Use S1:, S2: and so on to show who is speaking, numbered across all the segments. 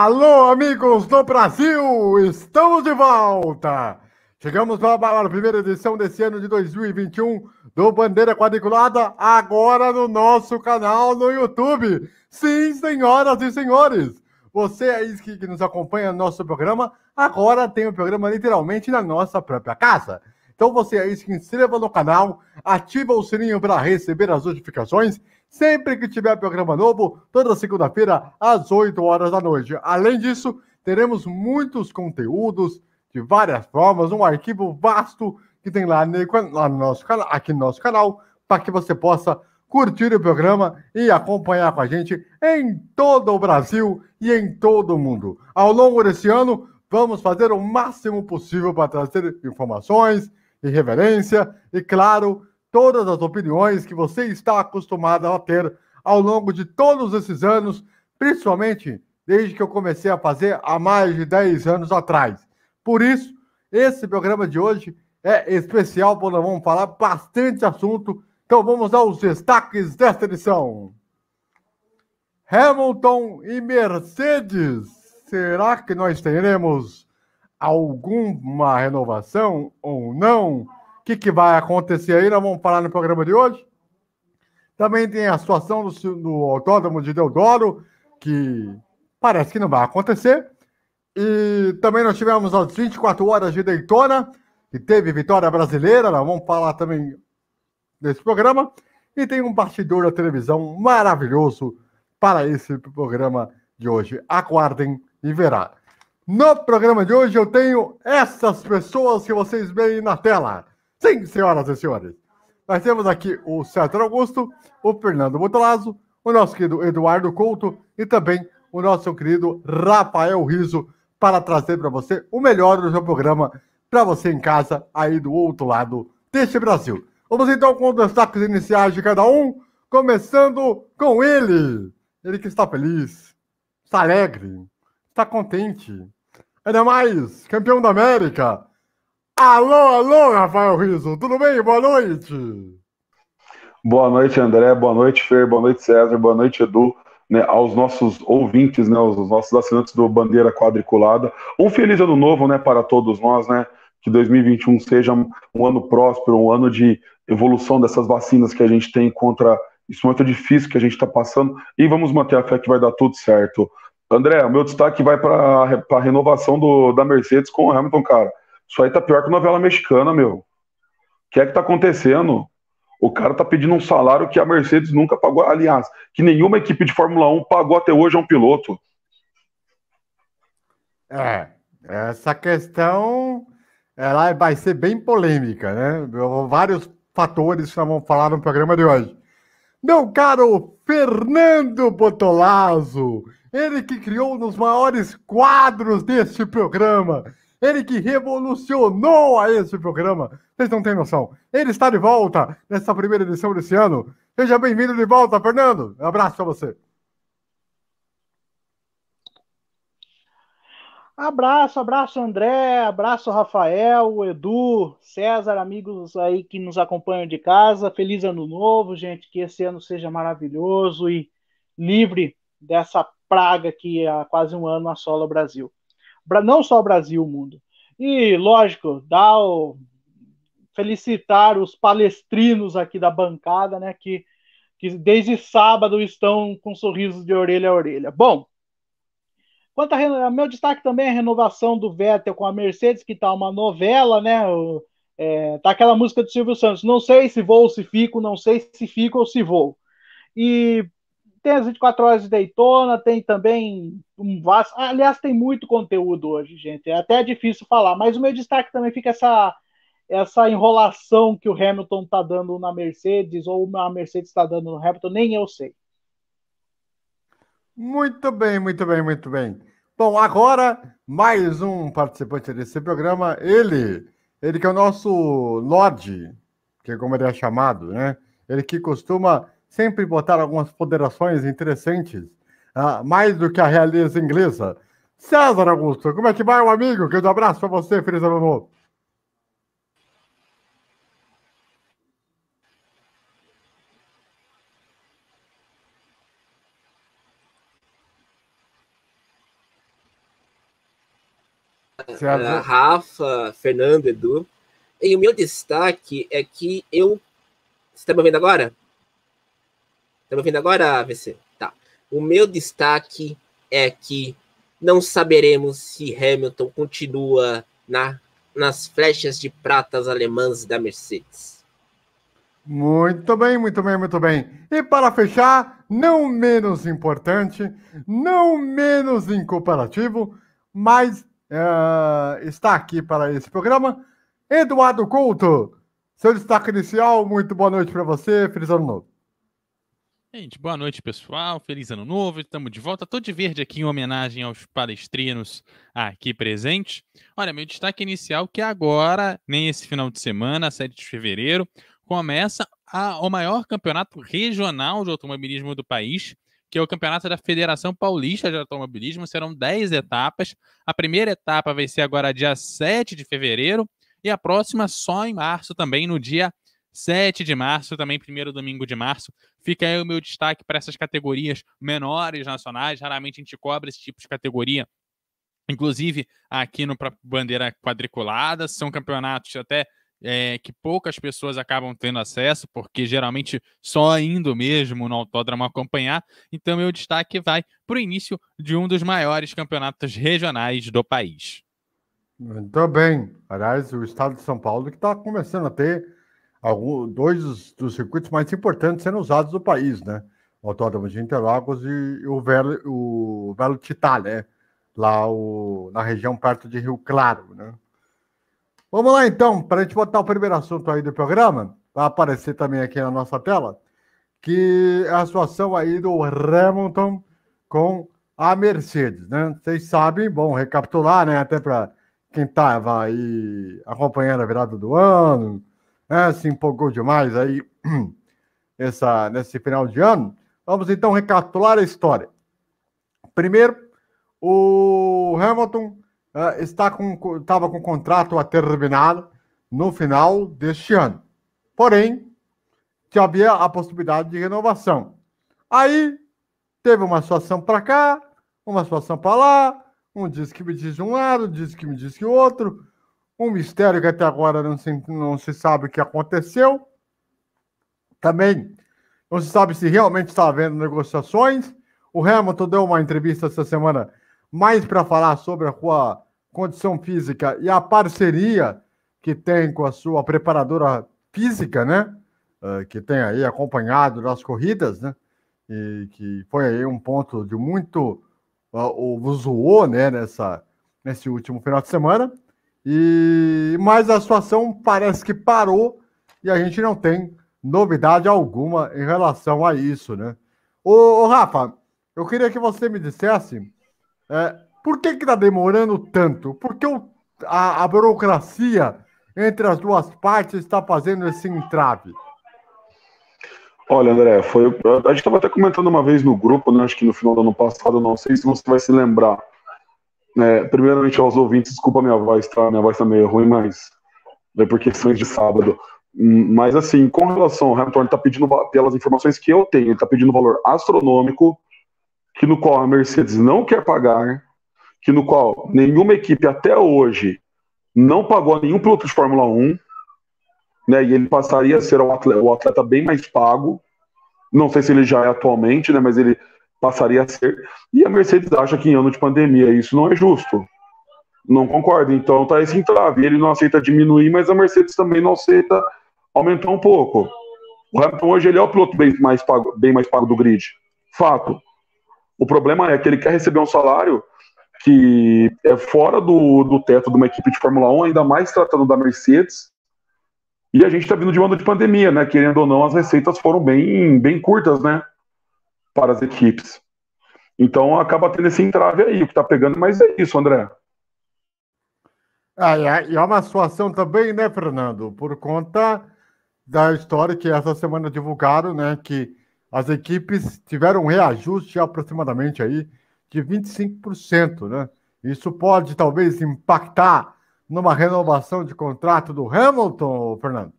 S1: Alô, amigos do Brasil! Estamos de volta! Chegamos para a primeira edição desse ano de 2021 do Bandeira Quadriculada, agora no nosso canal no YouTube. Sim, senhoras e senhores! Você aí que nos acompanha no nosso programa, agora tem o programa literalmente na nossa própria casa. Então você aí se inscreva no canal, ativa o sininho para receber as notificações sempre que tiver programa novo, toda segunda-feira, às 8 horas da noite. Além disso, teremos muitos conteúdos de várias formas, um arquivo vasto que tem lá no nosso canal, aqui no nosso canal, para que você possa curtir o programa e acompanhar com a gente em todo o Brasil e em todo o mundo. Ao longo desse ano, vamos fazer o máximo possível para trazer informações, irreverência e, claro, todas as opiniões que você está acostumado a ter ao longo de todos esses anos, principalmente desde que eu comecei a fazer há mais de 10 anos atrás. Por isso, esse programa de hoje é especial, porque nós vamos falar bastante assunto. Então vamos aos destaques desta edição. Hamilton e Mercedes. Será que nós teremos alguma renovação ou não? O que vai acontecer aí? Nós vamos falar no programa de hoje. Também tem a situação do Autódromo de Deodoro, que parece que não vai acontecer. E também nós tivemos as 24 horas de Daytona, que teve vitória brasileira. Nós vamos falar também desse programa. E tem um bastidor da televisão maravilhoso para esse programa de hoje. Aguardem e verá. No programa de hoje eu tenho essas pessoas que vocês veem na tela. Sim, senhoras e senhores. Nós temos aqui o César Augusto, o Fernando Botolazzo, o nosso querido Eduardo Couto e também o nosso querido Rafael Riso para trazer para você o melhor do seu programa para você em casa aí do outro lado deste Brasil. Vamos então com os destaques iniciais de cada um, começando com ele. Ele que está feliz, está alegre, está contente. Ainda mais, campeão da América. Alô, alô, Rafael Riso, tudo bem? Boa noite.
S2: Boa noite, André. Boa noite, Fer. Boa noite, César. Boa noite, Edu. Né, aos nossos ouvintes, né, aos nossos assinantes do Bandeira Quadriculada. Um feliz ano novo, né, para todos nós, né? Que 2021 seja um ano próspero, um ano de evolução dessas vacinas que a gente tem contra esse momento difícil que a gente está passando. E vamos manter a fé que vai dar tudo certo. André, o meu destaque vai para a renovação da Mercedes com o Hamilton, cara. Isso aí tá pior que novela mexicana, meu. O que é que tá acontecendo? O cara tá pedindo um salário que a Mercedes nunca pagou. Aliás, que nenhuma equipe de Fórmula 1 pagou até hoje a um piloto.
S1: Essa questão ela vai ser bem polêmica, né? Vários fatores que nós vamos falar no programa de hoje. Meu caro Fernando Botolazzo, ele que criou um dos maiores quadros deste programa, ele que revolucionou a esse programa, vocês não têm noção. Ele está de volta nessa primeira edição desse ano. Seja bem-vindo de volta, Fernando. Um abraço para você.
S3: Abraço, abraço André, abraço Rafael, Edu, César, amigos aí que nos acompanham de casa. Feliz ano novo, gente, que esse ano seja maravilhoso e livre dessa praga que há quase um ano assola o Brasil. Não só o Brasil, o mundo. E, lógico, felicitar os palestrinos aqui da bancada, né, que desde sábado estão com sorrisos de orelha a orelha. Bom, quanto a meu destaque também é a renovação do Vettel com a Mercedes, que tá uma novela, né? Tá aquela música do Silvio Santos, não sei se vou ou se fico, não sei se fico ou se vou. E tem as 24 horas de Daytona, tem também um vasto. Aliás, tem muito conteúdo hoje, gente. É até difícil falar, mas o meu destaque também fica essa enrolação que o Hamilton está dando na Mercedes, ou a Mercedes está dando no Hamilton, nem eu sei.
S1: Muito bem, muito bem, muito bem. Bom, agora mais um participante desse programa, ele que é o nosso Lorde, que é como ele é chamado, né? Ele que costuma sempre botar algumas ponderações interessantes, mais do que a realeza inglesa. César Augusto, como é que vai, meu amigo? Que um abraço para você, feliz ano novo. Certo.
S4: Rafa, Fernando, Edu. E o meu destaque é que eu... Você está me ouvindo agora? Está me ouvindo agora, AVC? Tá. O meu destaque é que não saberemos se Hamilton continua nas flechas de pratas alemãs da Mercedes.
S1: Muito bem, muito bem, muito bem. E para fechar, não menos importante, não menos incomparativo, mas está aqui para esse programa, Eduardo Couto. Seu destaque inicial, muito boa noite para você, feliz ano novo.
S5: Gente, boa noite, pessoal. Feliz ano novo. Estamos de volta. Tô de verde aqui em homenagem aos palestrinos aqui presentes. Olha, meu destaque inicial que agora, nesse final de semana, 7 de fevereiro, começa o maior campeonato regional de automobilismo do país, que é o campeonato da Federação Paulista de Automobilismo. Serão 10 etapas. A primeira etapa vai ser agora dia 7 de fevereiro e a próxima só em março também, no dia 7 de março, também primeiro domingo de março. Fica aí o meu destaque para essas categorias menores nacionais. Raramente a gente cobra esse tipo de categoria. Inclusive, aqui no Bandeira Quadriculada, são campeonatos até que poucas pessoas acabam tendo acesso, porque geralmente só indo mesmo no autódromo acompanhar. Então, meu destaque vai para o início de um dos maiores campeonatos regionais do país.
S1: Muito bem. Aliás, o estado de São Paulo que está começando a ter dois dos circuitos mais importantes sendo usados do país, né? O Autódromo de Interlagos e o Velo Titá, né? Lá na região perto de Rio Claro, né? Vamos lá, então, para a gente botar o primeiro assunto aí do programa, vai aparecer também aqui na nossa tela, que é a situação aí do Hamilton com a Mercedes, né? Vocês sabem, bom, recapitular, né? Até para quem estava aí acompanhando a virada do ano, se empolgou demais aí nesse final de ano. Vamos então recapitular a história. Primeiro, o Hamilton estava com o contrato a terminado no final deste ano. Porém, que havia a possibilidade de renovação. Aí, teve uma situação para cá, uma situação para lá, um diz que me diz de um lado, diz que me diz que o outro, um mistério que até agora não se sabe o que aconteceu. Também não se sabe se realmente está havendo negociações. O Hamilton deu uma entrevista essa semana mais para falar sobre a sua condição física e a parceria que tem com a sua preparadora física, né? Que tem aí acompanhado nas corridas, né? E que foi aí um ponto de muito o zoou, né? Nesse último final de semana. Mas a situação parece que parou e a gente não tem novidade alguma em relação a isso, né? Ô Rafa, eu queria que você me dissesse por que está demorando tanto? Por que a burocracia entre as duas partes está fazendo esse entrave?
S2: Olha, André, a gente estava até comentando uma vez no grupo, né, acho que no final do ano passado, não sei se você vai se lembrar. Primeiramente aos ouvintes, desculpa a minha voz, tá? Minha voz tá meio ruim, mas é por questões de sábado. Mas assim, com relação ao Hamilton, ele tá pedindo, pelas informações que eu tenho, ele tá pedindo um valor astronômico, que no qual a Mercedes não quer pagar, que no qual nenhuma equipe até hoje não pagou a nenhum piloto de Fórmula 1, né? E ele passaria a ser o atleta bem mais pago. Não sei se ele já é atualmente, né? Mas ele passaria a ser. E a Mercedes acha que em ano de pandemia isso não é justo. Não concorda. Então tá esse entrave. Ele não aceita diminuir, mas a Mercedes também não aceita aumentar um pouco. O Hamilton hoje ele é o piloto bem mais pago do grid. Fato. O problema é que ele quer receber um salário que é fora do teto de uma equipe de Fórmula 1, ainda mais tratando da Mercedes. E a gente está vindo de um ano de pandemia, né? Querendo ou não, as receitas foram bem curtas, né? Para as equipes. Então acaba tendo esse entrave aí, o que está pegando, mas é isso, André.
S1: E é uma situação também, né, Fernando? Por conta da história que essa semana divulgaram, né? Que as equipes tiveram um reajuste aproximadamente aí de 25%, né? Isso pode talvez impactar numa renovação de contrato do Hamilton, Fernando?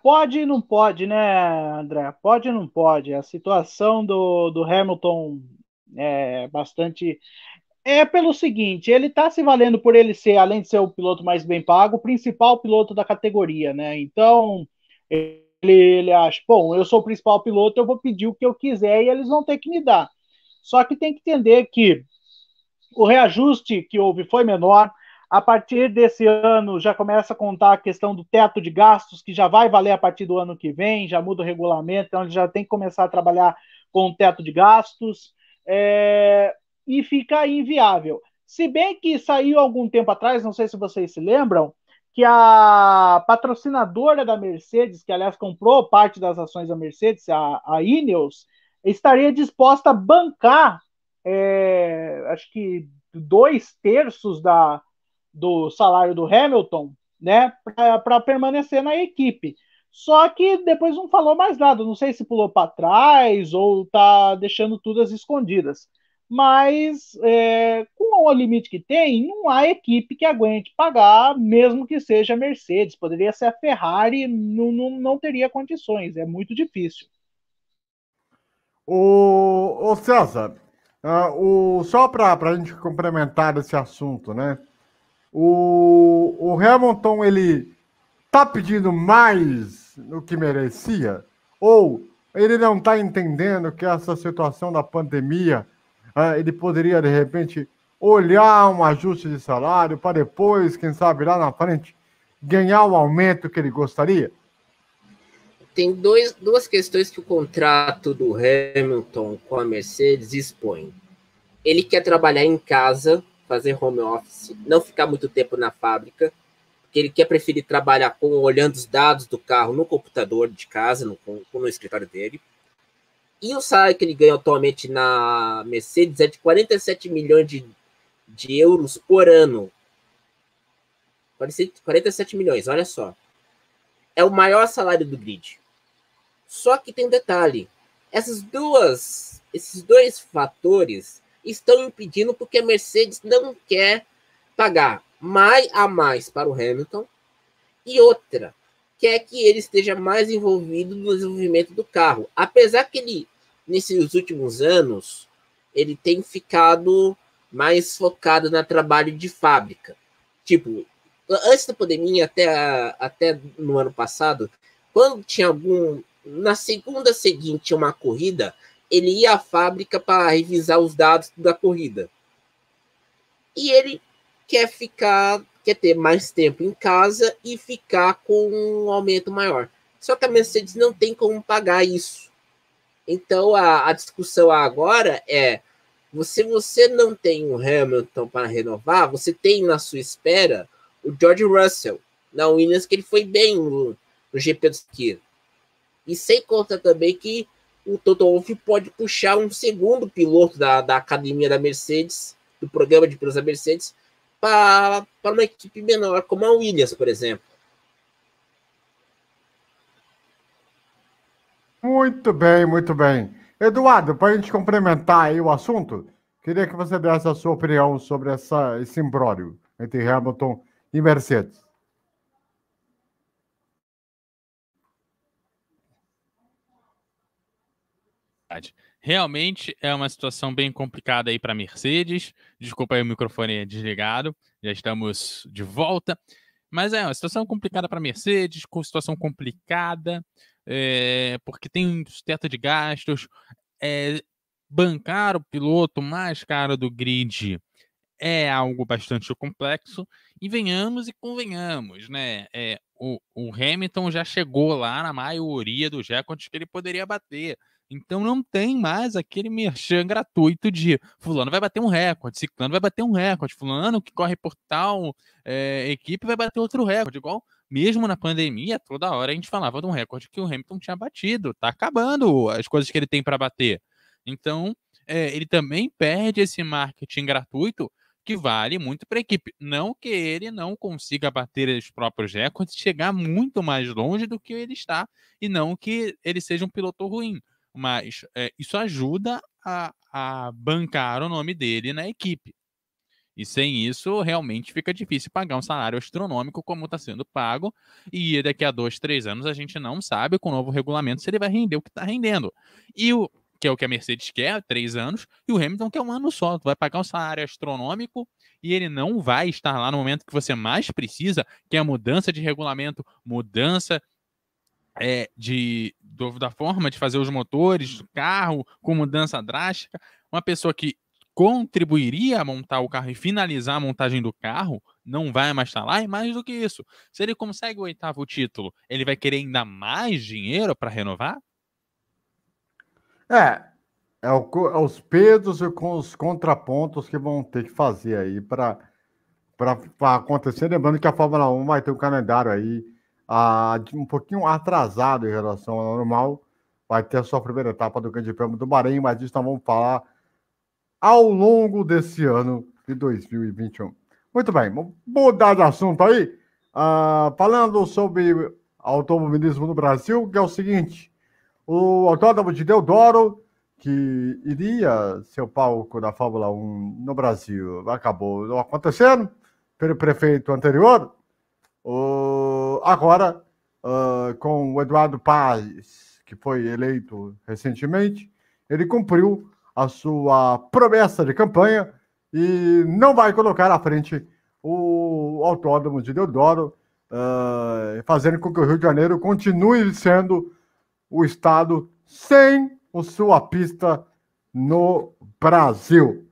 S3: Pode e não pode, né, André? Pode e não pode. A situação do Hamilton bastante. É pelo seguinte, ele está se valendo por ele ser, além de ser o piloto mais bem pago, o principal piloto da categoria, né? Então, ele acha, bom, eu sou o principal piloto, eu vou pedir o que eu quiser e eles vão ter que me dar. Só que tem que entender que o reajuste que houve foi menor. A partir desse ano já começa a contar a questão do teto de gastos, que já vai valer a partir do ano que vem, já muda o regulamento, então ele já tem que começar a trabalhar com o teto de gastos, e fica inviável. Se bem que saiu algum tempo atrás, não sei se vocês se lembram, que a patrocinadora da Mercedes, que aliás comprou parte das ações da Mercedes, a Ineos, estaria disposta a bancar acho que 2/3 do salário do Hamilton, né, para permanecer na equipe. Só que depois não falou mais nada. Não sei se pulou para trás ou está deixando tudo às escondidas. Mas com o limite que tem, não há equipe que aguente pagar, mesmo que seja a Mercedes. Poderia ser a Ferrari, não teria condições. É muito difícil.
S1: O César, só para a gente complementar esse assunto, né? O Hamilton, ele tá pedindo mais do que merecia? Ou ele não está entendendo que essa situação da pandemia, ele poderia, de repente, olhar um ajuste de salário para depois, quem sabe, lá na frente, ganhar o aumento que ele gostaria?
S4: Tem duas questões que o contrato do Hamilton com a Mercedes expõe. Ele quer trabalhar em casa, fazer home office, não ficar muito tempo na fábrica, porque ele quer preferir trabalhar olhando os dados do carro no computador de casa, no escritório dele. E o salário que ele ganha atualmente na Mercedes é de 47 milhões de euros por ano. 47 milhões, olha só. É o maior salário do grid. Só que tem um detalhe. Esses dois fatores estão impedindo porque a Mercedes não quer pagar mais para o Hamilton, e outra, quer que ele esteja mais envolvido no desenvolvimento do carro. Apesar que ele, nesses últimos anos, ele tem ficado mais focado no trabalho de fábrica. Tipo, antes da pandemia, até no ano passado, quando tinha na segunda seguinte uma corrida, ele ia à fábrica para revisar os dados da corrida. E ele quer ter mais tempo em casa e ficar com um aumento maior. Só que a Mercedes não tem como pagar isso. Então a discussão agora é: se você não tem um Hamilton para renovar, você tem na sua espera o George Russell, na Williams, que ele foi bem no GP do Ski. E sem contar também que o Toto Wolff pode puxar um segundo piloto da academia da Mercedes, do programa de pilotos da Mercedes, para uma equipe menor, como a Williams, por exemplo.
S1: Muito bem, muito bem. Eduardo, para a gente complementar aí o assunto, queria que você desse a sua opinião sobre esse imbróglio entre Hamilton e Mercedes.
S5: Realmente é uma situação bem complicada aí para a Mercedes. Desculpa aí, o microfone é desligado. Já estamos de volta. Mas é uma situação complicada para a Mercedes, com situação complicada, porque tem um teto de gastos. Bancar o piloto mais caro do grid é algo bastante complexo. E venhamos e convenhamos, né? O Hamilton já chegou lá na maioria dos recordes que ele poderia bater. Então não tem mais aquele merchan gratuito de fulano vai bater um recorde, ciclano vai bater um recorde, fulano que corre por tal equipe vai bater outro recorde. Igual mesmo na pandemia, toda hora a gente falava de um recorde que o Hamilton tinha batido. Tá acabando as coisas que ele tem para bater. Então ele também perde esse marketing gratuito que vale muito para a equipe. Não que ele não consiga bater os próprios recordes, chegar muito mais longe do que ele está, e não que ele seja um piloto ruim. Mas isso ajuda a bancar o nome dele na equipe. E sem isso, realmente fica difícil pagar um salário astronômico como está sendo pago. E daqui a 2, 3 anos a gente não sabe, com o novo regulamento, se ele vai render o que está rendendo. E que é o que a Mercedes quer, 3 anos, e o Hamilton quer 1 ano só. Tu vai pagar um salário astronômico e ele não vai estar lá no momento que você mais precisa, que é a mudança de regulamento, mudança da forma de fazer os motores do carro, com mudança drástica. Uma pessoa que contribuiria a montar o carro e finalizar a montagem do carro não vai mais estar lá, e mais do que isso, se ele consegue o 8º título, ele vai querer ainda mais dinheiro para renovar?
S1: Os pesos e com os contrapontos que vão ter que fazer aí para acontecer. Lembrando que a Fórmula 1 vai ter um calendário aí um pouquinho atrasado em relação ao normal. Vai ter a sua primeira etapa do Grande Prêmio do Bahrein, mas disso nós vamos falar ao longo desse ano de 2021. Muito bem, vamos mudar de assunto aí. Falando sobre automobilismo no Brasil, que é o seguinte: o Autódromo de Deodoro, que iria ser o palco da Fórmula 1 no Brasil, acabou não acontecendo pelo prefeito anterior. Agora, com o Eduardo Paes, que foi eleito recentemente, ele cumpriu a sua promessa de campanha e não vai colocar à frente o Autódromo de Deodoro, fazendo com que o Rio de Janeiro continue sendo o estado sem a sua pista no Brasil.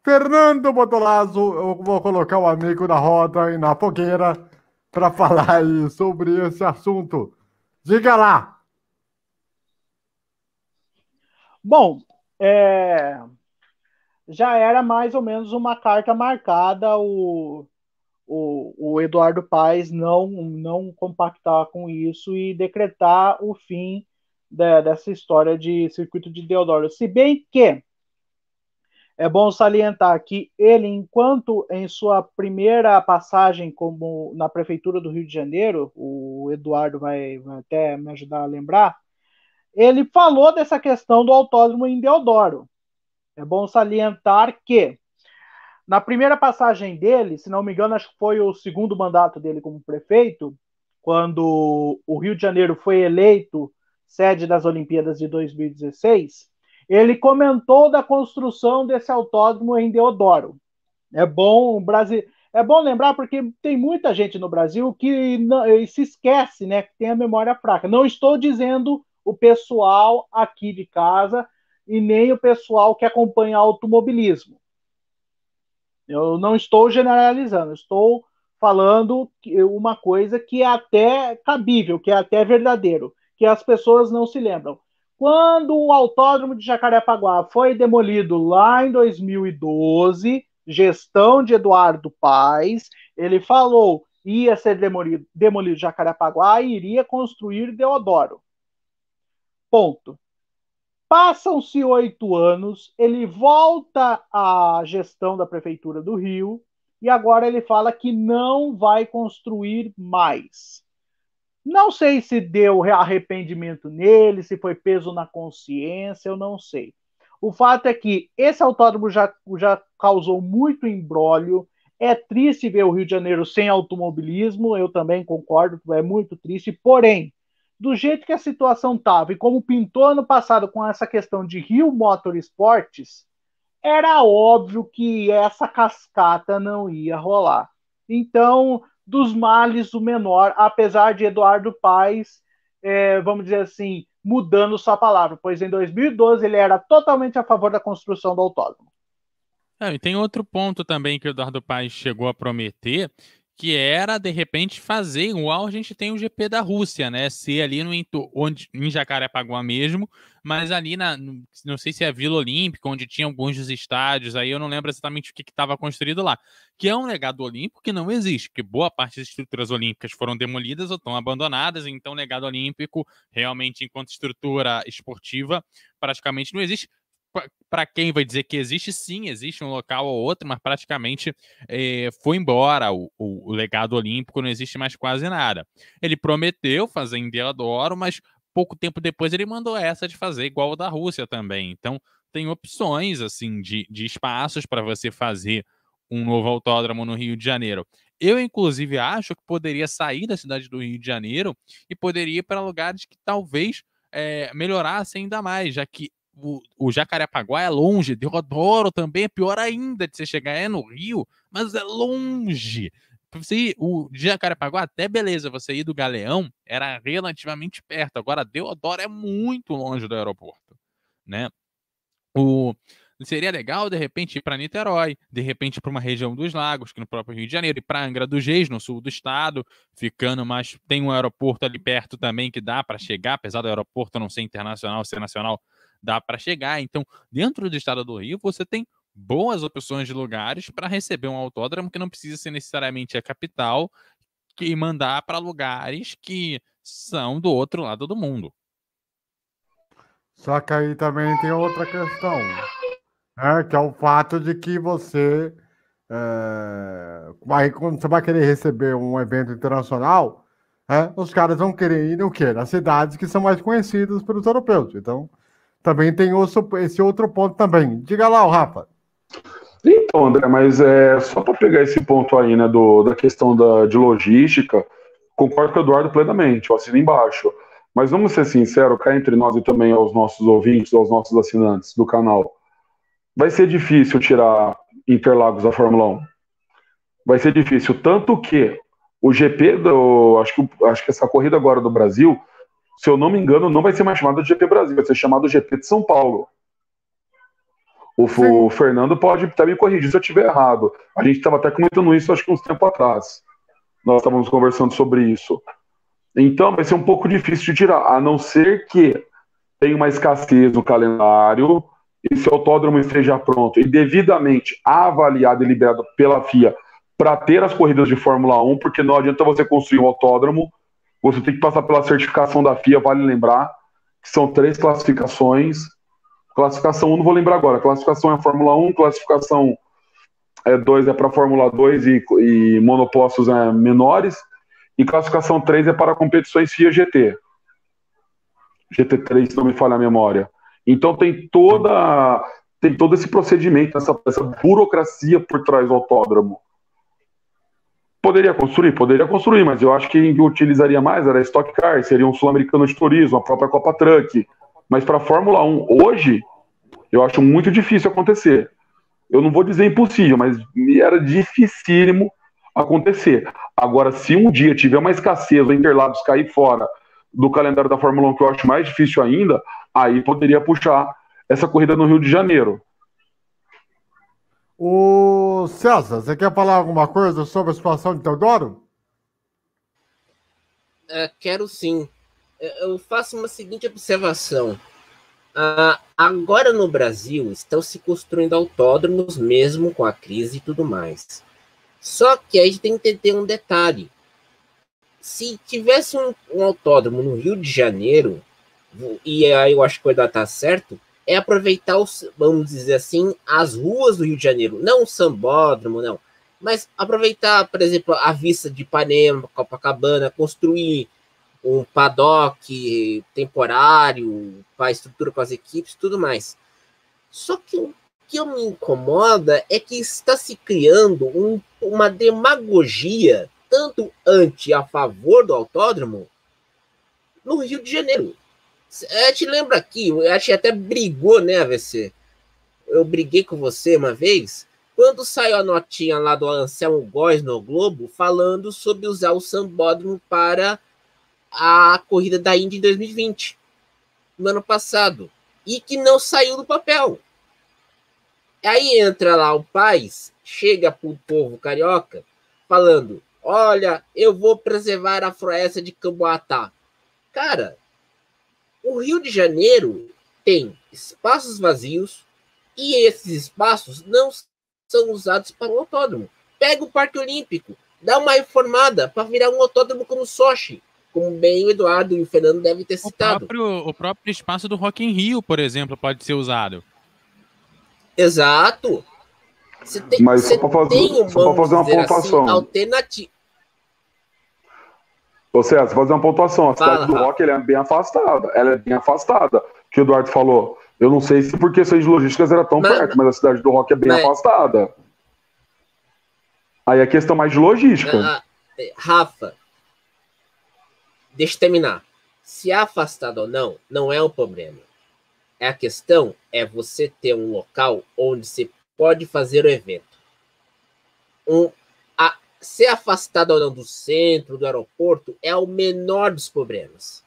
S1: Fernando Bortolazzo, eu vou colocar o amigo da roda aí na fogueira para falar aí sobre esse assunto. Diga lá.
S3: Bom, já era mais ou menos uma carta marcada o Eduardo Paes não compactar com isso e decretar o fim dessa história de circuito de Deodoro. Se bem que é bom salientar que ele, enquanto em sua primeira passagem como na Prefeitura do Rio de Janeiro, o Eduardo vai até me ajudar a lembrar, ele falou dessa questão do autódromo em Deodoro. É bom salientar que na primeira passagem dele, se não me engano, acho que foi o segundo mandato dele como prefeito, quando o Rio de Janeiro foi eleito sede das Olimpíadas de 2016, ele comentou da construção desse autódromo em Deodoro. É bom lembrar porque tem muita gente no Brasil que se esquece, né, que tem a memória fraca. Não estou dizendo o pessoal aqui de casa e nem o pessoal que acompanha automobilismo. Eu não estou generalizando, estou falando uma coisa que é até cabível, que é até verdadeiro, que as pessoas não se lembram. Quando o Autódromo de Jacarepaguá foi demolido lá em 2012, gestão de Eduardo Paes, ele falou ia ser demolido Jacarepaguá e iria construir Deodoro. Ponto. Passam-se 8 anos, ele volta à gestão da Prefeitura do Rio e agora ele fala que não vai construir mais. Não sei se deu arrependimento nele, se foi peso na consciência, eu não sei. O fato é que esse autódromo já causou muito imbróglio. É triste ver o Rio de Janeiro sem automobilismo, eu também concordo, é muito triste, porém, do jeito que a situação estava e como pintou ano passado com essa questão de Rio Motorsports, era óbvio que essa cascata não ia rolar. Então, dos males o menor, apesar de Eduardo Paes, vamos dizer assim, mudando sua palavra, pois em 2012 ele era totalmente a favor da construção do autódromo.
S5: E tem outro ponto também que o Eduardo Paes chegou a prometer, que era, de repente, fazer igual a gente tem o GP da Rússia, né? Ser ali em Jacarepaguá mesmo, mas ali não sei se é a Vila Olímpica, onde tinha alguns dos estádios, aí eu não lembro exatamente o que estava construído lá, que é um legado olímpico que não existe, porque boa parte das estruturas olímpicas foram demolidas ou estão abandonadas, então o legado olímpico, realmente, enquanto estrutura esportiva, praticamente não existe. Para quem vai dizer que existe, sim, existe um local ou outro, mas praticamente foi embora o legado olímpico, não existe mais quase nada. Ele prometeu fazer em Deodoro, mas pouco tempo depois ele mandou essa de fazer igual o da Rússia também. Então, tem opções assim de espaços para você fazer um novo autódromo no Rio de Janeiro. Eu, inclusive, acho que poderia sair da cidade do Rio de Janeiro e poderia ir para lugares que talvez melhorassem ainda mais, já que o Jacarepaguá é longe, Deodoro também é pior ainda de você chegar, é no Rio, mas é longe. O Jacarepaguá até beleza, você ir do Galeão era relativamente perto, agora Deodoro é muito longe do aeroporto, né? Seria legal, de repente, ir para Niterói, de repente para uma região dos lagos, que no próprio Rio de Janeiro, e para Angra dos Reis, no sul do estado, ficando mais... Tem um aeroporto ali perto também que dá para chegar, apesar do aeroporto não ser internacional, ser nacional, dá para chegar. Então, dentro do estado do Rio, você tem boas opções de lugares para receber um autódromo que não precisa ser necessariamente a capital, e mandar para lugares que são do outro lado do mundo.
S1: Só que aí também tem outra questão, né? Que é o fato de que você, quando você vai querer receber um evento internacional, os caras vão querer ir no quê? Nas cidades que são mais conhecidas pelos europeus. Então, também tem esse outro ponto também. Diga lá, Rafa.
S2: Então, André, mas só para pegar esse ponto aí, né, da questão de logística, concordo com o Eduardo plenamente, eu assino embaixo. Mas vamos ser sinceros, cá entre nós e também aos nossos ouvintes, aos nossos assinantes do canal, vai ser difícil tirar Interlagos da Fórmula 1. Vai ser difícil, tanto que o GP, acho que essa corrida agora do Brasil, se eu não me engano, não vai ser mais chamado de GP Brasil, vai ser chamado GP de São Paulo. O Fernando pode até me corrigir se eu estiver errado. A gente estava até comentando isso, acho que uns tempo atrás. Nós estávamos conversando sobre isso. Então, vai ser um pouco difícil de tirar, a não ser que tenha uma escassez no calendário, esse autódromo esteja pronto e devidamente avaliado e liberado pela FIA para ter as corridas de Fórmula 1, porque não adianta você construir um autódromo, você tem que passar pela certificação da FIA, vale lembrar que são 3 classificações. Classificação 1, não vou lembrar agora. Classificação é a Fórmula 1, classificação 2 é para a Fórmula 2 e monopostos menores, e classificação 3 é para competições FIA GT. GT3, se não me falha a memória. Então tem todo esse procedimento, essa burocracia por trás do autódromo. Poderia construir, mas eu acho que quem utilizaria mais era a Stock Car, seria um sul-americano de turismo, a própria Copa Truck. Mas para a Fórmula 1, hoje, eu acho muito difícil acontecer. Eu não vou dizer impossível, mas era dificílimo acontecer. Agora, se um dia tiver uma escassez, o Interlagos cair fora do calendário da Fórmula 1, que eu acho mais difícil ainda, aí poderia puxar essa corrida no Rio de Janeiro.
S1: O César, você quer falar alguma coisa sobre a situação de Teodoro?
S4: Quero sim. Eu faço uma seguinte observação. Agora no Brasil estão se construindo autódromos mesmo com a crise e tudo mais. Só que a gente tem que entender um detalhe. Se tivesse um autódromo no Rio de Janeiro, e aí eu acho que o Eduardo tá certo, é aproveitar, vamos dizer assim, as ruas do Rio de Janeiro. Não o sambódromo, não. Mas aproveitar, por exemplo, a vista de Ipanema, Copacabana, construir um paddock temporário para estrutura com as equipes, tudo mais. Só que o que me incomoda é que está se criando uma demagogia tanto a favor do autódromo no Rio de Janeiro. A gente lembra aqui, a gente até brigou, né, AVC? Eu briguei com você uma vez, quando saiu a notinha lá do Anselmo Góes no Globo, falando sobre usar o sambódromo para a corrida da Indy em 2020, no ano passado, e que não saiu do papel. Aí entra lá o Paes, chega para o povo carioca, falando, olha, eu vou preservar a floresta de Camboatá. Cara, o Rio de Janeiro tem espaços vazios e esses espaços não são usados para um autódromo. Pega o Parque Olímpico, dá uma reformada para virar um autódromo como Sochi, como bem o Eduardo e o Fernando devem ter citado.
S5: O próprio espaço do Rock in Rio, por exemplo, pode ser usado.
S4: Exato.
S2: Mas só para fazer uma pontuação.
S4: Assim, alternativa.
S2: Ô César, fazer uma pontuação. A cidade do Rock ela é bem afastada. Ela é bem afastada. Que o Eduardo falou. Eu não sei se por questões de logísticas era tão perto, mas a cidade do Rock é bem afastada. Aí é questão mais de logística.
S4: Rafa, deixa eu terminar. Se é afastado ou não, não é um problema. A questão é você ter um local onde você pode fazer o evento. Ser afastado ou não do centro, do aeroporto, é o menor dos problemas.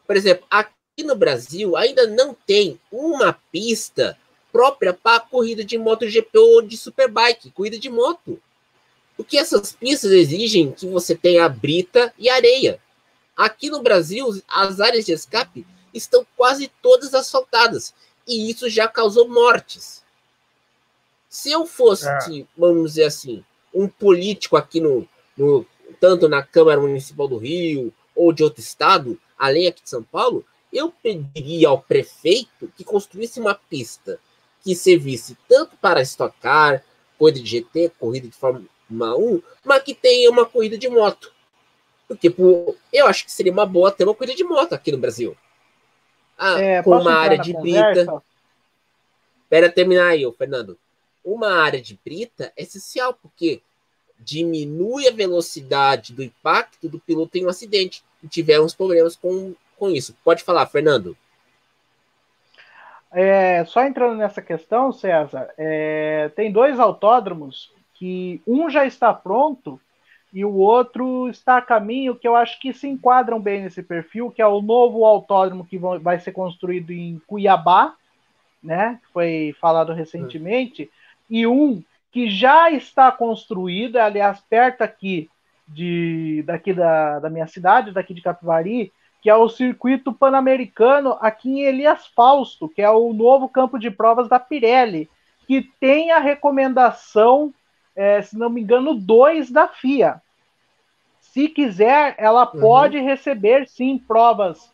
S4: Por exemplo, aqui no Brasil ainda não tem uma pista própria para corrida de MotoGP ou de Superbike, corrida de moto. Porque essas pistas exigem que você tenha brita e areia. Aqui no Brasil, as áreas de escape estão quase todas asfaltadas. E isso já causou mortes. Se eu fosse, vamos dizer assim, um político aqui tanto na Câmara Municipal do Rio ou de outro estado, além aqui de São Paulo, eu pediria ao prefeito que construísse uma pista que servisse tanto para Stock Car, corrida de GT, corrida de Fórmula 1, mas que tenha uma corrida de moto. Porque eu acho que seria uma boa ter uma corrida de moto aqui no Brasil. Com uma área de brita. Espera terminar aí, Fernando. Uma área de brita é essencial, porque diminui a velocidade do impacto do piloto em um acidente. E tivemos problemas com isso. Pode falar, Fernando.
S3: Só entrando nessa questão, César, tem 2 autódromos que um já está pronto e o outro está a caminho, que eu acho que se enquadram bem nesse perfil, que é o novo autódromo que vai ser construído em Cuiabá, né? Foi falado recentemente, e um que já está construído, aliás, perto aqui da minha cidade, daqui de Capivari, que é o Circuito Pan-Americano aqui em Elias Fausto, que é o novo campo de provas da Pirelli, que tem a recomendação, se não me engano, 2 da FIA. Se quiser, ela pode receber, sim, provas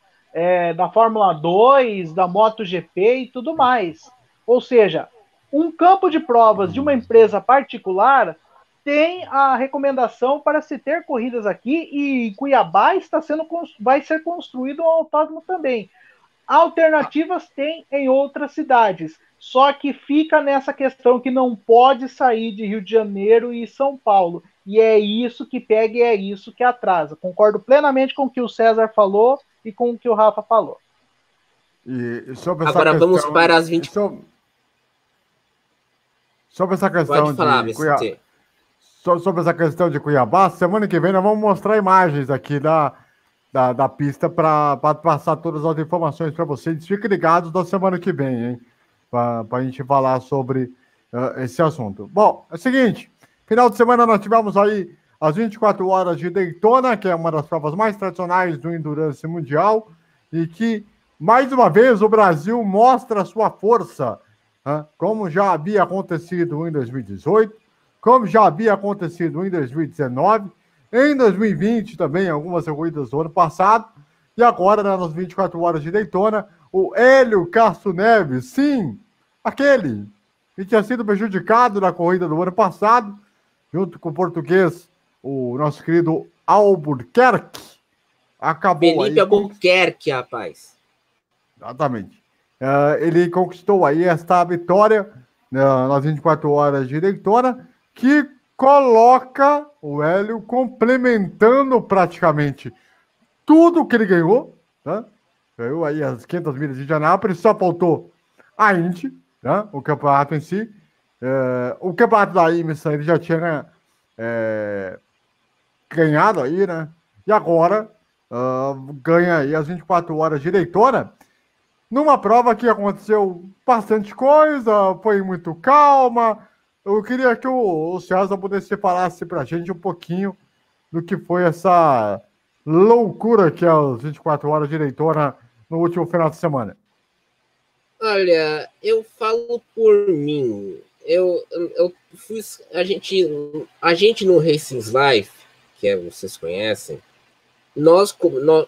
S3: da Fórmula 2, da MotoGP e tudo mais. Ou seja, um campo de provas de uma empresa particular tem a recomendação para se ter corridas aqui, e em Cuiabá vai ser construído um autódromo também. Alternativas tem em outras cidades, só que fica nessa questão que não pode sair de Rio de Janeiro e São Paulo, e é isso que pega e é isso que atrasa. Concordo plenamente com o que o César falou e com o que o Rafa falou.
S1: E sobre essa
S4: Agora
S1: questão,
S4: vamos para as 20...
S1: Sobre essa questão
S4: Pode falar,
S1: de Cuiabá, sobre essa questão de Cuiabá, semana que vem nós vamos mostrar imagens aqui da pista para passar todas as informações para vocês. Fiquem ligados na semana que vem, hein? Para a gente falar sobre esse assunto. Bom, é o seguinte, final de semana nós tivemos aí as 24 horas de Daytona, que é uma das provas mais tradicionais do Endurance Mundial, e que, mais uma vez, o Brasil mostra a sua força, como já havia acontecido em 2018, como já havia acontecido em 2019, em 2020 também, algumas corridas do ano passado, e agora nas 24 horas de Daytona, o Hélio Castro Neves, sim, aquele que tinha sido prejudicado na corrida do ano passado, junto com o português, o nosso querido Albuquerque, acabou
S4: Felipe Albuquerque, rapaz.
S1: Exatamente. Ele conquistou aí esta vitória nas 24 horas de Daytona, que coloca o Hélio complementando praticamente tudo que ele ganhou, né? Ganhou aí as 500 milhas de Indianápolis, só faltou a Indy, né? O campeonato em si. O campeonato da IMSA ele já tinha ganhado aí, né? E agora ganha aí as 24 horas de Daytona, numa prova que aconteceu bastante coisa, foi muito calma. Eu queria que o César pudesse falasse pra gente um pouquinho do que foi essa loucura que é as 24 horas de Daytona no último final de semana.
S4: Olha, eu falo por mim. Eu fiz. A gente no Racing Life, que vocês conhecem, nós,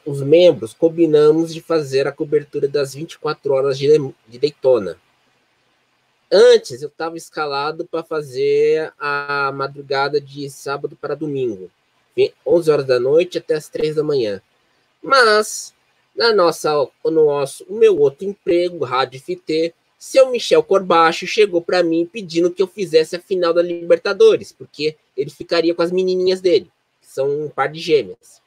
S4: os membros, combinamos de fazer a cobertura das 24 horas de Daytona. Antes, eu estava escalado para fazer a madrugada de sábado para domingo, 11 horas da noite até as 3 da manhã. Mas, o meu outro emprego, Rádio FT, seu Michel Corbacho chegou para mim pedindo que eu fizesse a final da Libertadores, porque ele ficaria com as menininhas dele, que são um par de gêmeas.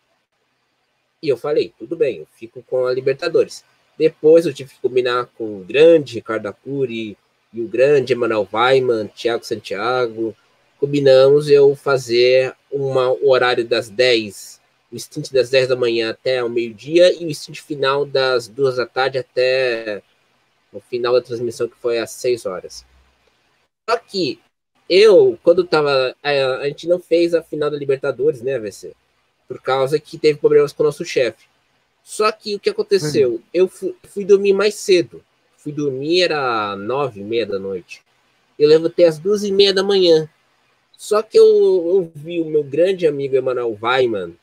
S4: E eu falei, tudo bem, eu fico com a Libertadores. Depois eu tive que combinar com o grande Ricardo Arcuri e o grande Emanuel Weiman, Thiago Santiago. Combinamos eu fazer o horário das 10, o stint das 10 da manhã até o meio-dia e o stint final das 2 da tarde até o final da transmissão, que foi às 6 horas. Só que quando tava. A gente não fez a final da Libertadores, né, VC? Por causa que teve problemas com o nosso chefe. Só que o que aconteceu? Sim. Eu fui dormir mais cedo. Fui dormir, era 9h30 da noite. Eu levantei às 2h30 da manhã. Só que eu vi o meu grande amigo Emanuel Weiman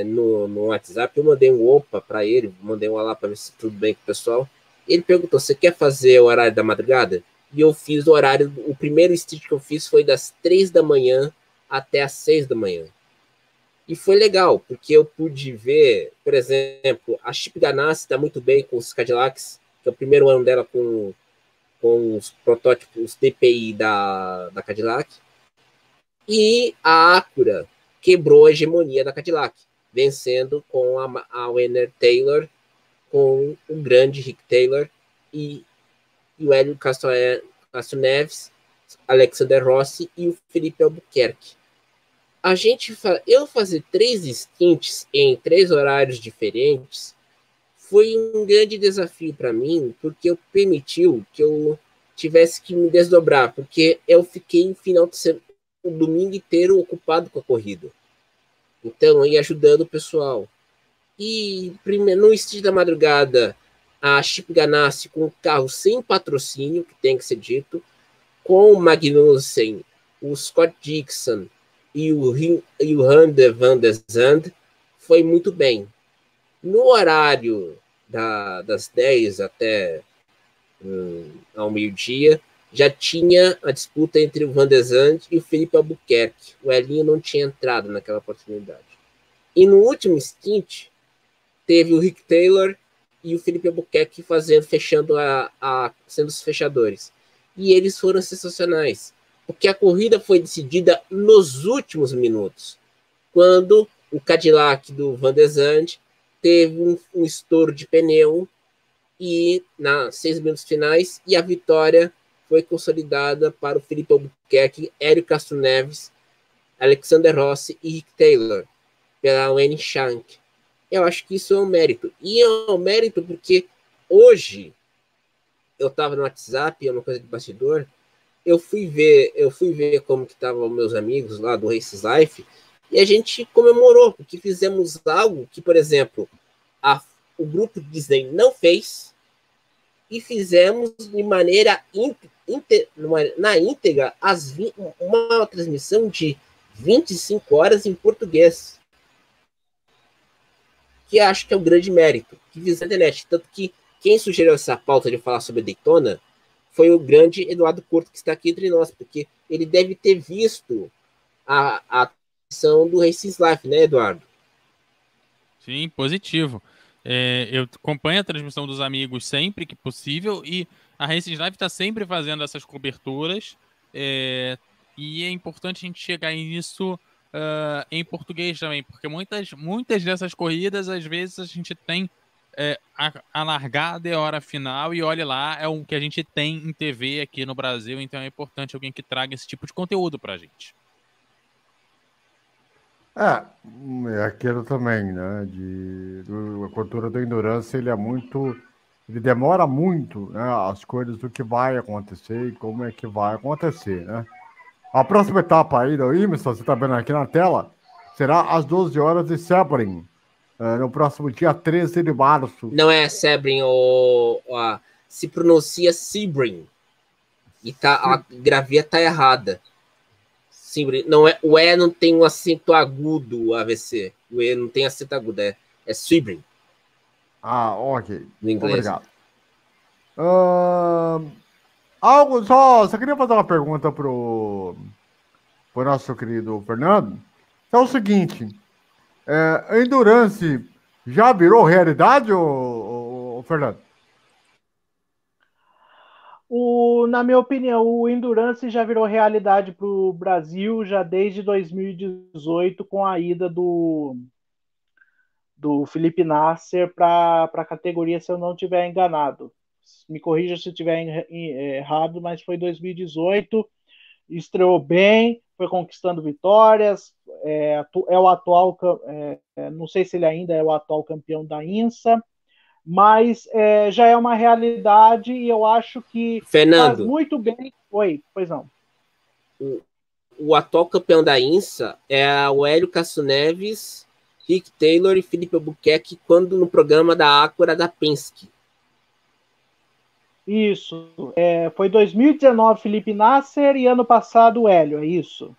S4: no WhatsApp. Eu mandei um opa para ele, mandei um olá para ver se tudo bem com o pessoal. Ele perguntou: você quer fazer o horário da madrugada? E eu fiz o horário. O primeiro stitch que eu fiz foi das 3 da manhã até as 6 da manhã. E foi legal, porque eu pude ver, por exemplo, a Chip Ganassi está muito bem com os Cadillacs, que é o primeiro ano dela com os protótipos DPI da Cadillac. E a Acura quebrou a hegemonia da Cadillac, vencendo com a Werner Taylor, com o grande Rick Taylor e o Hélio Castro Neves, Alexander Rossi e o Felipe Albuquerque. Eu fazer 3 stints em 3 horários diferentes foi um grande desafio para mim, porque permitiu que eu tivesse que me desdobrar, porque eu fiquei o domingo inteiro ocupado com a corrida. Então, eu ia ajudando o pessoal. E no stint da madrugada, a Chip Ganassi com um carro sem patrocínio, que tem que ser dito, com o Magnussen, o Scott Dixon e o Hunter van der Zand, foi muito bem. No horário das 10 até ao meio-dia, já tinha a disputa entre o Van der Zand e o Felipe Albuquerque. O Elinho não tinha entrado naquela oportunidade. E no último stint, teve o Rick Taylor e o Felipe Albuquerque sendo os fechadores. E eles foram sensacionais, porque a corrida foi decidida nos últimos minutos, quando o Cadillac do Van der Zand teve um estouro de pneu e nas 6 minutos finais, e a vitória foi consolidada para o Felipe Albuquerque, Hélio Castro Neves, Alexander Rossi e Rick Taylor, pela Wayne Shank. Eu acho que isso é um mérito. E é um mérito porque hoje eu estava no WhatsApp, é uma coisa de bastidor, eu fui ver como que estavam meus amigos lá do Races Life, e a gente comemorou, porque fizemos algo que, por exemplo, o grupo Disney não fez, e fizemos de maneira na íntegra uma transmissão de 25 horas em português, que acho que é um grande mérito que fiz na internet. Tanto que quem sugeriu essa pauta de falar sobre Daytona foi o grande Eduardo Couto, que está aqui entre nós, porque ele deve ter visto a ação do Races Life, né, Eduardo?
S5: Sim, positivo. Eu acompanho a transmissão dos amigos sempre que possível, e a Races Live está sempre fazendo essas coberturas, e é importante a gente chegar nisso em português também, porque muitas dessas corridas, às vezes, a gente tem a largada e a hora final, e olha lá, é o que a gente tem em TV aqui no Brasil, então é importante alguém que traga esse tipo de conteúdo para a gente.
S1: É aquilo também, né? A cultura da endurance, ele demora muito, né? As coisas do que vai acontecer e como é que vai acontecer, né? A próxima etapa aí do IMSA, você está vendo aqui na tela, será às 12 horas de Sebring, no próximo dia 13 de março.
S4: Não é Sebring, se pronuncia Sebring. E a grafia tá errada. Sebring, não é, o E não tem um acento agudo, AVC. O E não tem acento agudo, é Sebring.
S1: Ok.
S4: No inglês.
S1: Obrigado. Só queria fazer uma pergunta pro nosso querido Fernando. É o seguinte, a Endurance já virou realidade, Fernando?
S3: Na minha opinião, o Endurance já virou realidade para o Brasil já desde 2018, com a ida do do Felipe Nasser para a categoria, se eu não estiver enganado. Me corrija se eu estiver errado, mas foi 2018, estreou bem, foi conquistando vitórias, é o atual, não sei se ele ainda é o atual campeão da INSA, mas já é uma realidade e eu acho que
S4: Fernando,
S3: faz muito bem. Oi, pois não.
S4: O atual campeão da INSA é o Hélio Castro Neves, Rick Taylor e Felipe Albuquerque, quando no programa da Acura da Penske.
S3: Isso. Foi 2019 Felipe Nasser e ano passado o Hélio, é isso?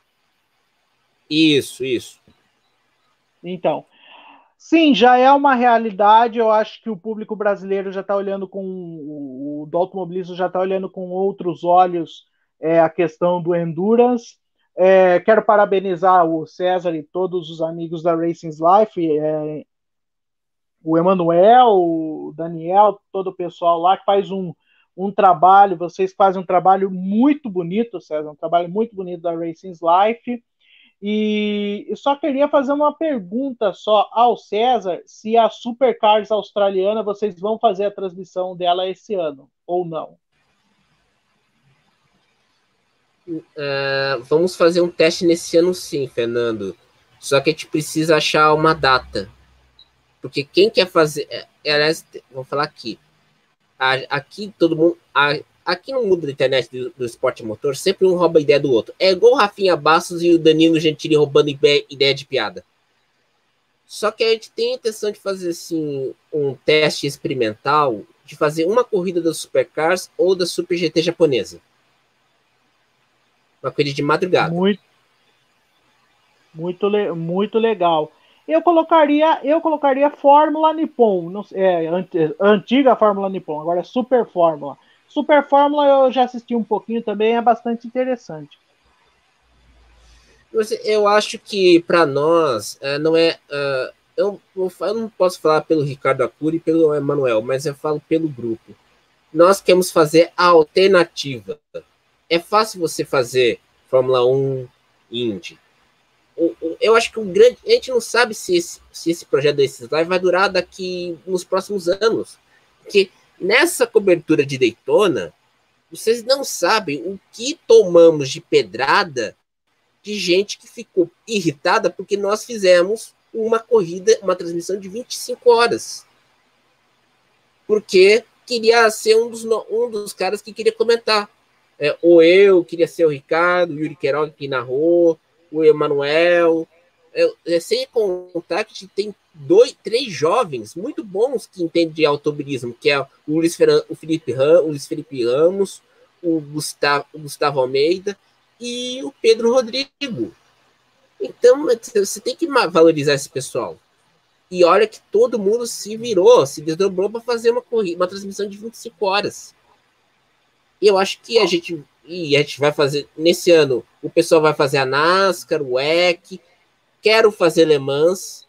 S4: Isso.
S3: Então, sim, já é uma realidade. Eu acho que o público brasileiro já está olhando o do automobilismo já está olhando com outros olhos a questão do Endurance. Quero parabenizar o César e todos os amigos da Racing's Life, o Emanuel, o Daniel, todo o pessoal lá que faz um trabalho. Vocês fazem um trabalho muito bonito, César, um trabalho muito bonito da Racing's Life. E eu só queria fazer uma pergunta só ao César, se a Supercars australiana, vocês vão fazer a transmissão dela esse ano, ou não?
S4: Vamos fazer um teste nesse ano sim, Fernando. Só que a gente precisa achar uma data. Porque quem quer fazer... vou falar aqui. Aqui todo mundo... Aqui no mundo da internet do esporte motor, sempre um rouba a ideia do outro. É igual o Rafinha Bastos e o Danilo Gentili roubando ideia de piada. Só que a gente tem a intenção de fazer assim, um teste experimental, de fazer uma corrida da Supercars ou da Super GT japonesa. Uma corrida de madrugada.
S3: Muito legal. Eu colocaria Fórmula Nippon, antiga Fórmula Nippon, agora é Super Fórmula. Super Fórmula eu já assisti um pouquinho também, é bastante interessante.
S4: Eu acho que para nós não é... eu não posso falar pelo Ricardo Acuri e pelo Emanuel, mas eu falo pelo grupo. Nós queremos fazer a alternativa. É fácil você fazer Fórmula 1 Indy. Eu acho que a gente não sabe se esse projeto desses live vai durar daqui nos próximos anos. Porque nessa cobertura de Daytona, vocês não sabem o que tomamos de pedrada de gente que ficou irritada porque nós fizemos uma corrida, uma transmissão de 25 horas. Porque queria ser um dos caras que queria comentar. Ou eu, queria ser o Ricardo, o Yuri Queiroga que narrou, o Emanuel. Sem contar que tem 3 jovens muito bons que entendem de automobilismo, que é o Felipe Ramos, o Gustavo Almeida e o Pedro Rodrigo. Então, você tem que valorizar esse pessoal. E olha que todo mundo se desdobrou para fazer uma transmissão de 25 horas. E eu acho que a gente vai fazer, nesse ano, o pessoal vai fazer a NASCAR, o WEC, quero fazer Le Mans,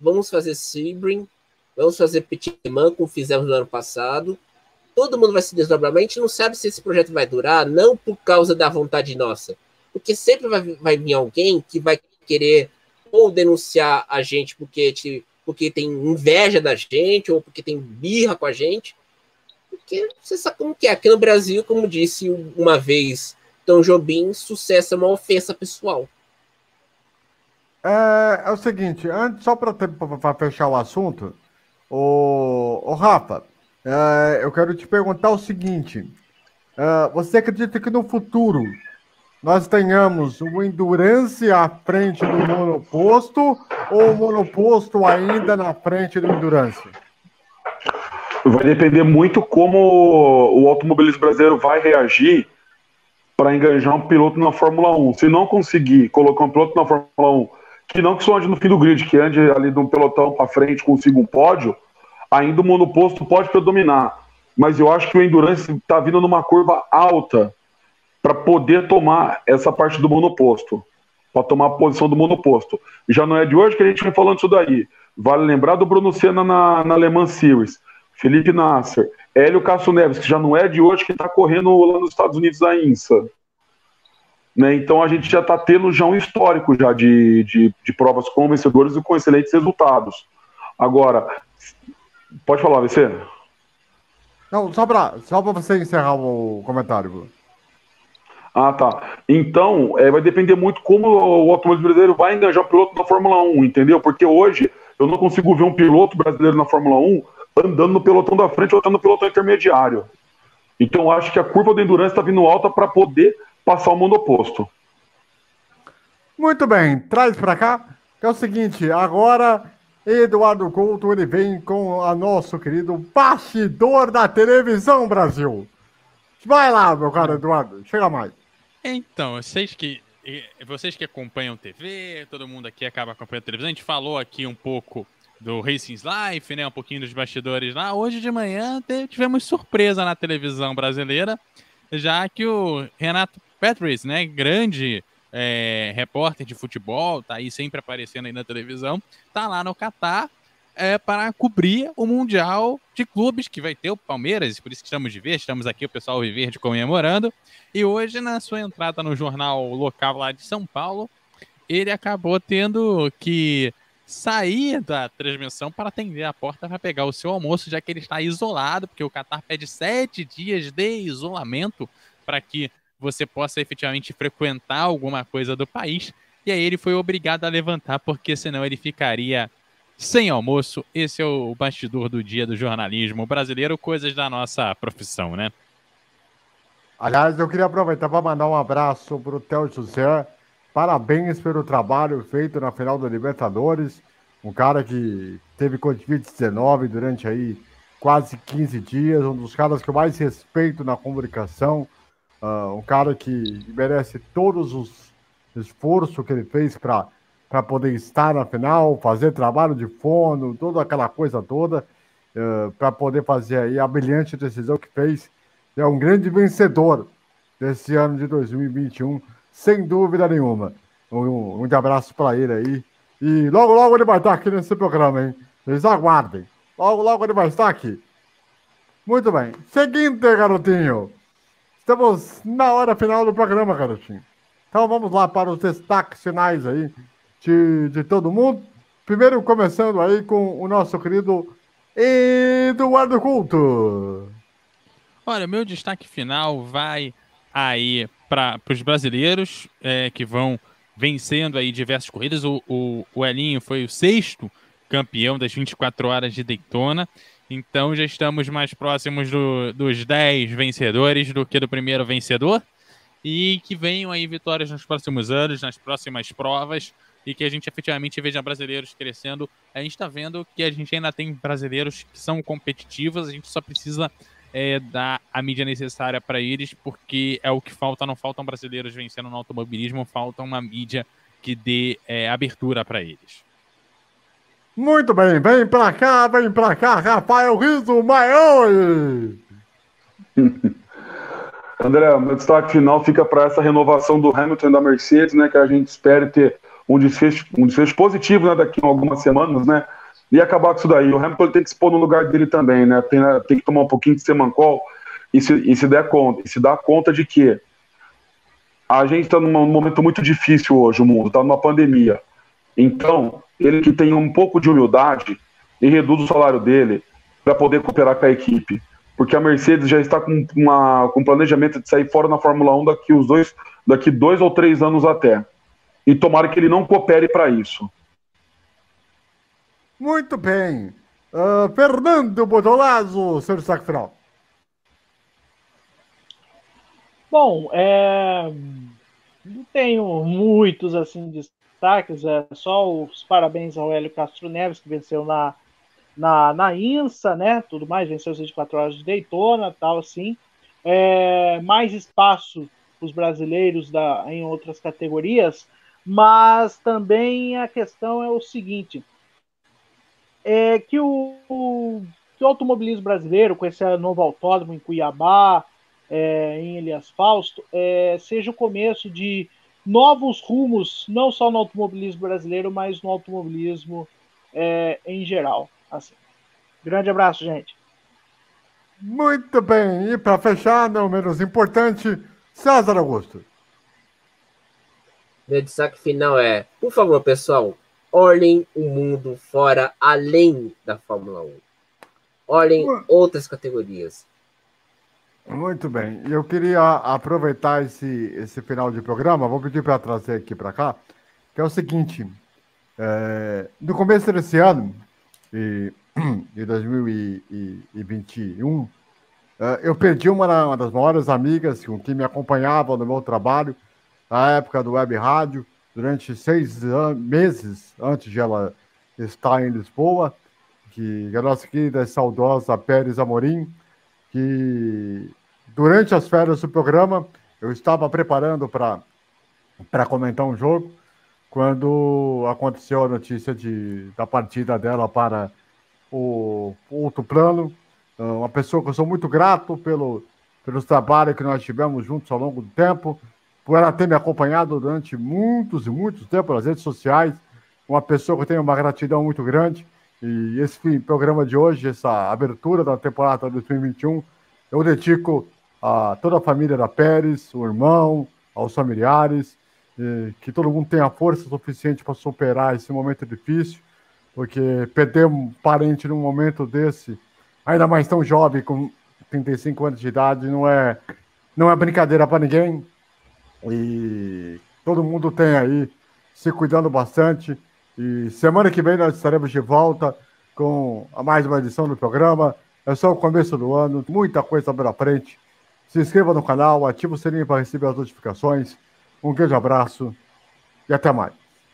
S4: vamos fazer Sebring, vamos fazer Petit Mans, como fizemos no ano passado. Todo mundo vai se desdobrar, mas a gente não sabe se esse projeto vai durar, não por causa da vontade nossa, porque sempre vai vir alguém que vai querer ou denunciar a gente porque tem inveja da gente, ou porque tem birra com a gente, porque você sabe como que é. Aqui no Brasil, como disse uma vez Tom Jobim, sucesso é uma ofensa pessoal.
S1: É o seguinte, só para fechar o assunto, o Rafa, eu quero te perguntar o seguinte, você acredita que no futuro nós tenhamos o Endurance à frente do monoposto ou o monoposto ainda na frente do Endurance?
S2: Vai depender muito como o automobilismo brasileiro vai reagir para engajar um piloto na Fórmula 1. Se não conseguir colocar um piloto na Fórmula 1 que não que só ande no fim do grid, que ande ali de um pelotão para frente, consiga um pódio, ainda o monoposto pode predominar. Mas eu acho que o Endurance está vindo numa curva alta para poder tomar essa parte do monoposto, para tomar a posição do monoposto. Já não é de hoje que a gente vem falando isso daí. Vale lembrar do Bruno Senna na Le Mans Series, Felipe Nasser, Hélio Castro Neves, que já não é de hoje que está correndo lá nos Estados Unidos da INSA. Né? Então a gente já está tendo já um histórico já de provas com vencedores e com excelentes resultados. Agora, pode falar, VC?
S1: Não, só para você encerrar o comentário, Bruno.
S2: Ah, tá. Então, vai depender muito como o automobilismo brasileiro vai engajar o piloto na Fórmula 1, entendeu? Porque hoje eu não consigo ver um piloto brasileiro na Fórmula 1 andando no pelotão da frente ou andando no pelotão intermediário. Então, eu acho que a curva da endurance está vindo alta para poder passar o mundo oposto.
S1: Muito bem, traz para cá. É o seguinte, agora Eduardo Couto, ele vem com o nosso querido bastidor da televisão, Brasil. Vai lá, meu caro Eduardo, chega mais.
S5: Então, vocês que acompanham TV, todo mundo aqui acaba acompanhando televisão, a gente falou aqui um pouco do Racing's Life, né, um pouquinho dos bastidores lá. Hoje de manhã tivemos surpresa na televisão brasileira, já que o Renato Patrice, né, grande repórter de futebol, tá aí sempre aparecendo aí na televisão, tá lá no Catar para cobrir o Mundial de Clubes, que vai ter o Palmeiras, por isso que estamos aqui, o pessoal Viverde comemorando, e hoje na sua entrada no jornal local lá de São Paulo, ele acabou tendo que sair da transmissão para atender a porta para pegar o seu almoço, já que ele está isolado, porque o Catar pede 7 dias de isolamento para que você possa efetivamente frequentar alguma coisa do país, e aí ele foi obrigado a levantar, porque senão ele ficaria sem almoço. Esse é o bastidor do dia do jornalismo brasileiro, coisas da nossa profissão, né?
S1: Aliás, eu queria aproveitar para mandar um abraço para o Theo José. Parabéns pelo trabalho feito na final da Libertadores. Um cara que teve Covid-19 durante aí quase 15 dias. Um dos caras que eu mais respeito na comunicação. Um cara que merece todos os esforços que ele fez para poder estar na final, fazer trabalho de fono, toda aquela coisa toda, para poder fazer aí a brilhante decisão que fez. É um grande vencedor desse ano de 2021, sem dúvida nenhuma. Um grande abraço para ele aí. E logo, logo ele vai estar aqui nesse programa, hein? Eles aguardem. Logo, logo ele vai estar aqui. Muito bem. Seguinte, garotinho. Estamos na hora final do programa, garotinho. Então vamos lá para os destaques finais aí de todo mundo. Primeiro começando aí com o nosso querido Eduardo Couto.
S5: Olha, meu destaque final vai aí para os brasileiros que vão vencendo aí diversas corridas. O Elinho foi o 6º campeão das 24 horas de Daytona. Então já estamos mais próximos dos 10 vencedores do que do primeiro vencedor. E que venham aí vitórias nos próximos anos, nas próximas provas, e que a gente efetivamente veja brasileiros crescendo. A gente está vendo que a gente ainda tem brasileiros que são competitivos, a gente só precisa dar a mídia necessária para eles, porque é o que falta. Não faltam brasileiros vencendo no automobilismo, falta uma mídia que dê abertura para eles.
S1: Muito bem, vem pra cá, Rafael Rizzo Maior!
S2: André, meu destaque final fica para essa renovação do Hamilton e da Mercedes, né, que a gente espere ter um desfecho positivo, né, daqui a algumas semanas, né, e acabar com isso daí. O Hamilton tem que se pôr no lugar dele também, né, tem que tomar um pouquinho de semancol e se dar conta de que a gente está num momento muito difícil hoje, o mundo está numa pandemia. Então, ele que tem um pouco de humildade e reduz o salário dele para poder cooperar com a equipe. Porque a Mercedes já está com planejamento de sair fora na Fórmula 1 daqui 2 ou 3 anos até. E tomara que ele não coopere para isso.
S1: Muito bem. Fernando Bodolazzo, seu destaque final.
S3: Bom, não tenho muitos assim destaques, só os parabéns ao Hélio Castro Neves, que venceu na INSA, né, tudo mais, venceu as 24 horas de Daytona, tal, assim. Mais espaço para os brasileiros em outras categorias, mas também a questão é o seguinte, que o automobilismo brasileiro, com esse novo autódromo em Cuiabá, em Elias Fausto, seja o começo de novos rumos, não só no automobilismo brasileiro, mas no automobilismo em geral. Assim. Grande abraço, gente.
S1: Muito bem. E para fechar, não menos importante, César Augusto.
S4: Meu destaque final por favor, pessoal, olhem o mundo fora, além da Fórmula 1. Olhem outras categorias.
S1: Muito bem. Eu queria aproveitar esse final de programa, vou pedir para trazer aqui para cá, que é o seguinte, no começo desse ano, de 2021, eu perdi uma das maiores amigas com quem me acompanhava no meu trabalho, na época do Web Rádio, durante 6 meses antes de ela estar em Lisboa, que a nossa querida e saudosa Pérez Amorim, que durante as férias do programa eu estava preparando para comentar um jogo, quando aconteceu a notícia da partida dela para o outro plano. Uma pessoa que eu sou muito grato pelos trabalhos que nós tivemos juntos ao longo do tempo, por ela ter me acompanhado durante muitos e muitos tempos nas redes sociais, uma pessoa que eu tenho uma gratidão muito grande. E esse programa de hoje, essa abertura da temporada 2021, eu dedico a toda a família da Pérez, o irmão, aos familiares, que todo mundo tenha força suficiente para superar esse momento difícil, porque perder um parente num momento desse, ainda mais tão jovem, com 35 anos de idade, não é brincadeira para ninguém. E todo mundo tem aí se cuidando bastante. E semana que vem nós estaremos de volta com mais uma edição do programa. É só o começo do ano, muita coisa pela frente. Se inscreva no canal, ative o sininho para receber as notificações. Um grande abraço e até mais.